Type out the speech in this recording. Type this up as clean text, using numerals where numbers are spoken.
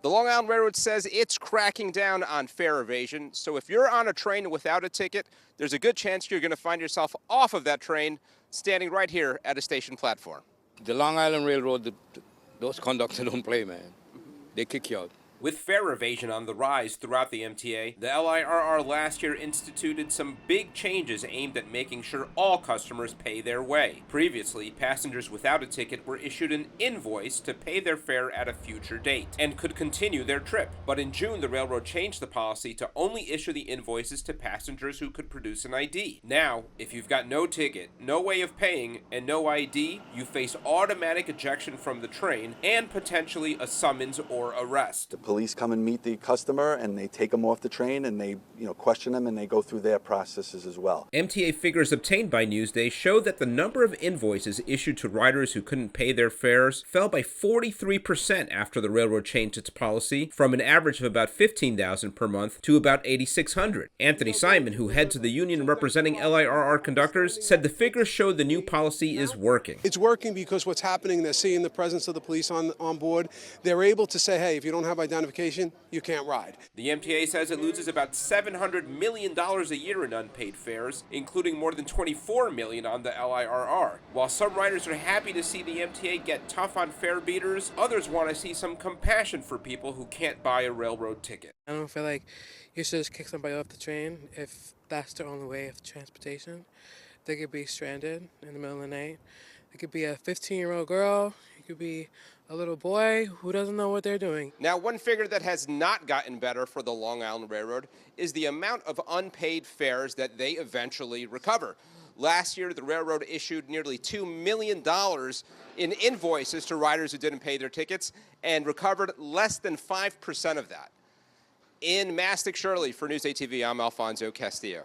The Long Island Railroad says it's cracking down on fare evasion, so if you're on a train without a ticket, there's a good chance you're going to find yourself off of that train standing right here at a station platform. The Long Island Railroad, those conductors don't play, man. They kick you out. With fare evasion on the rise throughout the MTA, the LIRR last year instituted some big changes aimed at making sure all customers pay their way. Previously, passengers without a ticket were issued an invoice to pay their fare at a future date and could continue their trip. But in June, the railroad changed the policy to only issue the invoices to passengers who could produce an ID. Now, if you've got no ticket, no way of paying, and no ID, you face automatic ejection from the train and potentially a summons or arrest. Police come and meet the customer and they take them off the train and they question them and they go through their processes as well. MTA figures obtained by Newsday show that the number of invoices issued to riders who couldn't pay their fares fell by 43% after the railroad changed its policy from an average of about 15,000 per month to about 8,600. Anthony Simon, who heads the union representing LIRR conductors, said the figures show the new policy is working. It's working because what's happening, they're seeing the presence of the police on board. They're able to say, hey, if you don't have identification, you can't ride. The MTA says it loses about $700 million a year in unpaid fares, including more than $24 million on the LIRR. While some riders are happy to see the MTA get tough on fare beaters, others want to see some compassion for people who can't buy a railroad ticket. I don't feel like you should just kick somebody off the train if that's their only way of transportation. They could be stranded in the middle of the night. It could be a 15-year-old girl. It could be a little boy who doesn't know what they're doing. Now, one figure that has not gotten better for the Long Island Railroad is the amount of unpaid fares that they eventually recover. Last year, the railroad issued nearly $2 million in invoices to riders who didn't pay their tickets and recovered less than 5% of that. In Mastic Shirley for Newsday TV, I'm Alfonso Castillo.